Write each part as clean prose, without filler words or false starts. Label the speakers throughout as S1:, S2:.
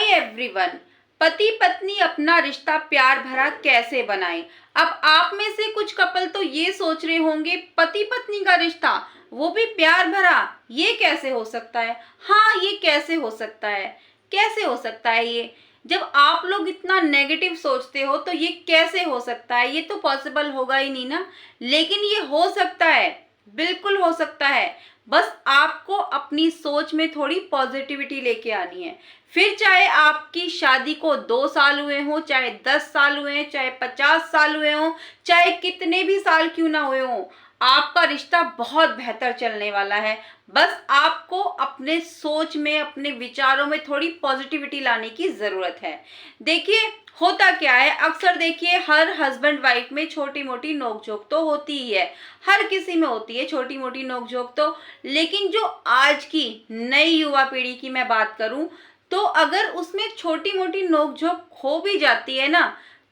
S1: Everyone. पति पत्नी अपना रिश्ता प्यार भरा कैसे बनाएं। अब आप में से कुछ कपल तो ये सोच रहे होंगे पति पत्नी का रिश्ता वो भी प्यार भरा, ये कैसे हो सकता है। हाँ, ये कैसे हो सकता है, कैसे हो सकता है ये। जब आप लोग इतना नेगेटिव सोचते हो तो ये कैसे हो सकता है, ये तो पॉसिबल होगा ही नहीं ना। लेकिन ये हो सकता है, बिल्कुल हो सकता है। बस आपको अपनी सोच में थोड़ी पॉजिटिविटी लेके आनी है। फिर चाहे आपकी शादी को 2 साल हुए हों, चाहे 10 साल हुए हैं, चाहे 50 साल हुए हों, चाहे कितने भी साल क्यों ना हुए हों, आपका रिश्ता बहुत बेहतर चलने वाला है। बस आपको अपने सोच में, अपने विचारों में थोड़ी पॉजिटिविटी लाने की जरूरत है। देखिए होता क्या है, अक्सर देखिए हर हस्बैंड वाइफ में छोटी मोटी नोकझोंक तो होती ही है, हर किसी में होती है छोटी मोटी नोकझोंक तो। लेकिन जो आज की नई युवा पीढ़ी की मैं बात करूं तो अगर उसमें छोटी मोटी नोकझोंक हो भी जाती है ना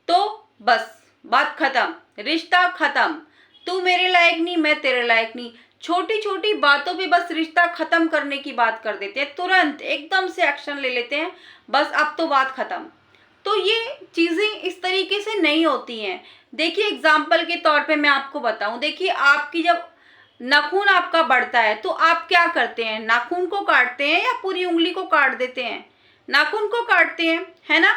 S1: तो बस बात खत्म, रिश्ता खत्म। तू मेरे लायक नहीं, मैं तेरे लायक नहीं। छोटी छोटी बातों पे बस रिश्ता खत्म करने की बात कर देते हैं, तुरंत एकदम से एक्शन ले लेते हैं, बस अब तो बात खत्म। तो ये चीजें इस तरीके से नहीं होती हैं। देखिए एग्जाम्पल के तौर पे मैं आपको बताऊं, देखिए आपकी जब नाखून आपका बढ़ता है तो आप क्या करते हैं, नाखून को काटते हैं या पूरी उंगली को काट देते हैं। नाखून को काटते हैं, है ना।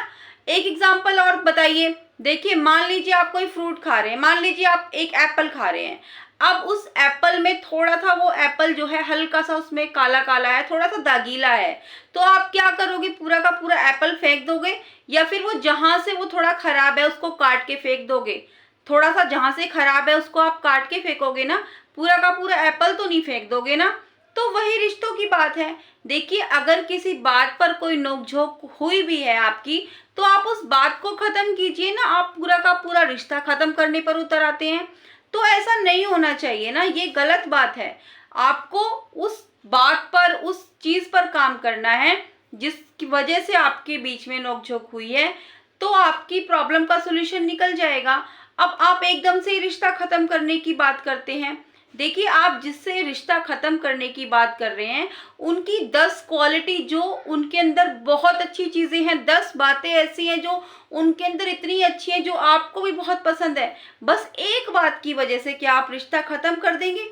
S1: एक एग्जाम्पल और बताइए। देखिए मान लीजिए आप कोई फ्रूट खा रहे हैं, मान लीजिए आप एक एप्पल खा रहे हैं। अब उस एप्पल में थोड़ा सा वो एप्पल जो है हल्का सा उसमें काला काला है, थोड़ा सा दागीला है, तो आप क्या करोगे, पूरा का पूरा एप्पल फेंक दोगे या फिर वो जहां से वो थोड़ा खराब है उसको काट के फेंक दोगे। थोड़ा सा जहां से खराब है उसको आप काट के फेंकोगे ना, पूरा का पूरा एप्पल तो नहीं फेंक दोगे ना। तो वही रिश्तों की बात है। देखिए अगर किसी बात पर कोई नोकझोंक हुई भी है आपकी तो आप उस बात को खत्म कीजिए ना, आप पूरा का पूरा रिश्ता खत्म करने पर उतर आते हैं। तो ऐसा नहीं होना चाहिए ना, ये गलत बात है। आपको उस बात पर, उस चीज पर काम करना है जिसकी वजह से आपके बीच में नोकझोंक हुई है, तो आपकी प्रॉब्लम का सॉल्यूशन निकल जाएगा। अब आप एकदम से रिश्ता खत्म करने की बात करते हैं। देखिए आप जिससे रिश्ता खत्म करने की बात कर रहे हैं उनकी 10 क्वालिटी जो उनके अंदर बहुत अच्छी चीजें हैं, 10 बातें ऐसी हैं जो उनके अंदर इतनी अच्छी हैं जो आपको भी बहुत पसंद है, बस एक बात की वजह से क्या आप रिश्ता खत्म कर देंगे।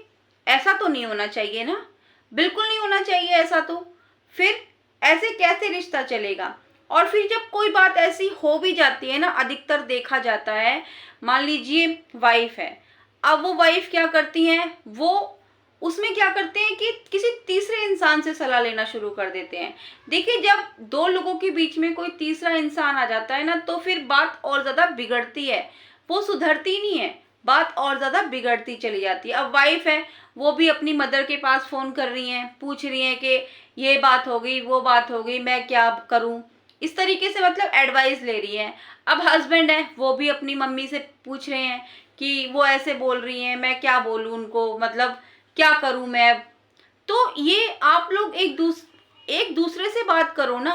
S1: ऐसा तो नहीं होना चाहिए ना, बिल्कुल नहीं होना चाहिए ऐसा। तो फिर ऐसे कैसे रिश्ता चलेगा। और फिर जब कोई बात ऐसी हो भी जाती है ना, अधिकतर देखा जाता है, मान लीजिए वाइफ है, अब वो वाइफ क्या करती हैं, वो उसमें क्या करते हैं कि किसी तीसरे इंसान से सलाह लेना शुरू कर देते हैं। देखिए जब दो लोगों के बीच में कोई तीसरा इंसान आ जाता है ना तो फिर बात और ज्यादा बिगड़ती है, वो सुधरती नहीं है, बात और ज्यादा बिगड़ती चली जाती है। अब वाइफ है, वो भी अपनी मदर के पास फोन कर रही हैं, पूछ रही हैं कि ये बात हो गई, वो बात हो गई, मैं क्या करूं, इस तरीके से मतलब एडवाइस ले रही हैं। अब हस्बैंड है, वो भी अपनी मम्मी से पूछ रहे हैं कि वो ऐसे बोल रही हैं, मैं क्या बोलूं उनको, मतलब क्या करूं मैं। तो ये आप लोग एक दूसरे से बात करो ना,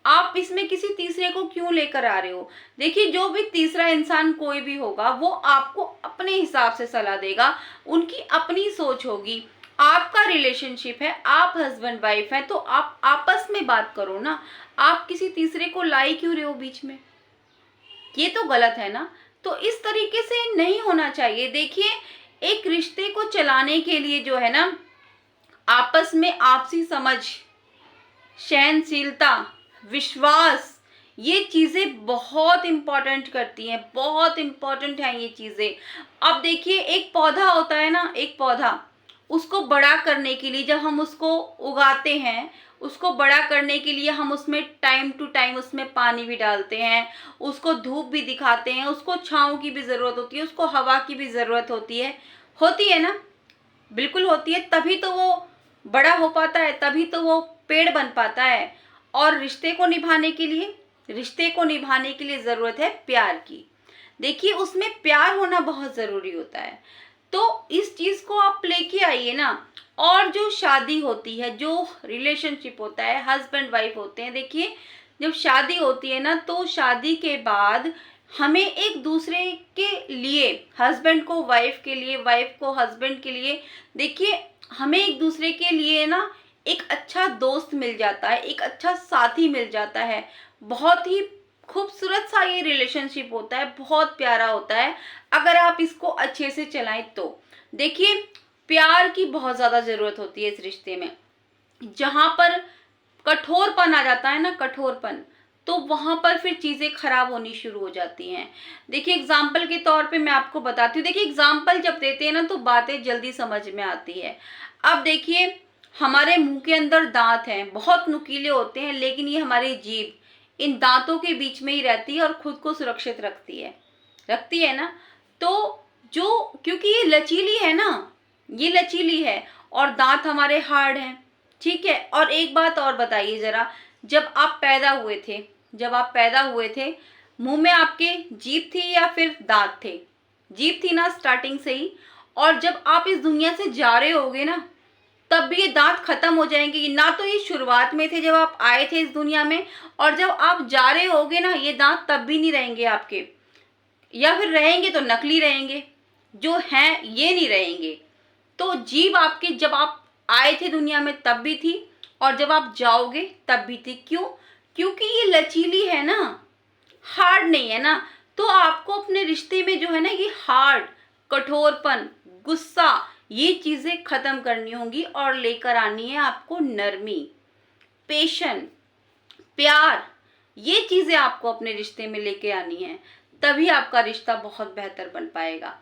S1: आप इसमें किसी तीसरे को क्यों लेकर आ रहे हो। देखिए जो भी तीसरा इंसान कोई भी होगा वो आपको अपने हिसाब से सलाह देगा, उनकी अपनी सोच होगी। आपका रिलेशनशिप है, आप हस्बैंड वाइफ है, तो आप आपस में बात करो ना, आप किसी तीसरे को लाई क्यों रहे हो बीच में, ये तो गलत है ना। तो इस तरीके से नहीं होना चाहिए। देखिए एक रिश्ते को चलाने के लिए जो है ना, आपस में आपसी समझ, सहनशीलता, विश्वास, ये चीजें बहुत इंपॉर्टेंट करती हैं, बहुत इंपॉर्टेंट है ये चीजें। अब देखिए एक पौधा होता है ना, एक पौधा, उसको बड़ा करने के लिए जब हम उसको उगाते हैं, उसको बड़ा करने के लिए हम उसमें टाइम टू टाइम उसमें पानी भी डालते हैं, उसको धूप भी दिखाते हैं, उसको छांव की भी जरूरत होती है, उसको हवा की भी जरूरत होती है ना, बिल्कुल होती है। तभी तो वो बड़ा हो पाता है, तभी तो वो पेड़ बन पाता है। और रिश्ते को निभाने के लिए जरूरत है प्यार की। देखिए उसमें प्यार होना बहुत जरूरी होता है। तो इस चीज को आप लेके आइए ना। और जो शादी होती है, जो रिलेशनशिप होता है, हस्बैंड वाइफ होते हैं, देखिए जब शादी होती है ना तो शादी के बाद हमें एक दूसरे के लिए, हस्बैंड को वाइफ के लिए, वाइफ को हस्बैंड के लिए, देखिए हमें एक दूसरे के लिए ना एक अच्छा दोस्त मिल जाता है, एक अच्छा साथी मिल जाता है। बहुत ही खूबसूरत सा ये रिलेशनशिप होता है, बहुत प्यारा होता है अगर आप इसको अच्छे से चलाएं तो। देखिए, प्यार की बहुत ज़्यादा ज़रूरत होती है इस रिश्ते में। जहाँ पर कठोरपन आ जाता है ना, कठोरपन, तो वहां पर फिर चीजें खराब होनी शुरू हो जाती हैं। देखिए, एग्जाम्पल के तौर पे मैं आपको बताती हूँ। देखिए, एग्जाम्पल जब देते हैं ना तो बातें जल्दी समझ में आती है। अब देखिए, हमारे मुंह के अंदर दांत हैं, बहुत नुकीले होते हैं, लेकिन ये हमारी जीभ इन दांतों के बीच में ही रहती है और खुद को सुरक्षित रखती है ना। तो जो, क्योंकि ये लचीली है ना, ये लचीली है, और दांत हमारे हार्ड हैं, ठीक है। और एक बात और बताइए जरा, जब आप पैदा हुए थे, मुंह में आपके जीभ थी या फिर दांत थे? जीभ थी ना स्टार्टिंग से ही। और जब आप इस दुनिया से जा रहे होगे ना, तब भी ये दांत खत्म हो जाएंगे ना। तो ये शुरुआत में थे जब आप आए थे इस दुनिया में, और जब आप जा रहे होगे ना, ये दांत तब भी नहीं रहेंगे आपके, या फिर रहेंगे तो नकली रहेंगे, जो हैं ये नहीं रहेंगे। तो जीभ आपकी जब आप आए थे दुनिया में तब भी थी, और जब आप जाओगे तब भी थी। क्यों? क्योंकि ये लचीली है ना, हार्ड नहीं है ना। तो आपको अपने रिश्ते में जो है ना, ये हार्ड, कठोरपन, गुस्सा, ये चीजें खत्म करनी होंगी और लेकर आनी है आपको नरमी, पेशेंस, प्यार। ये चीजें आपको अपने रिश्ते में लेके आनी है, तभी आपका रिश्ता बहुत बेहतर बन पाएगा।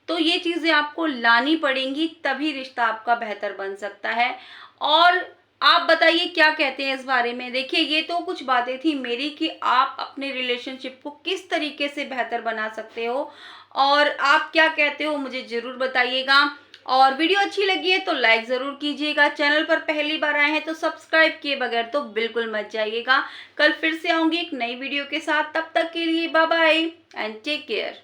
S1: तो ये चीजें आपको लानी पड़ेंगी, तभी रिश्ता आपका बेहतर बन सकता है। और आप बताइए क्या कहते हैं इस बारे में। देखिए, ये तो कुछ बातें थी मेरी कि आप अपने रिलेशनशिप को किस तरीके से बेहतर बना सकते हो, और आप क्या कहते हो मुझे जरूर बताइएगा। और वीडियो अच्छी लगी है तो लाइक ज़रूर कीजिएगा। चैनल पर पहली बार आए हैं तो सब्सक्राइब किए बगैर तो बिल्कुल मत जाइएगा। कल फिर से आऊँगी एक नई वीडियो के साथ। तब तक के लिए bye bye and take care.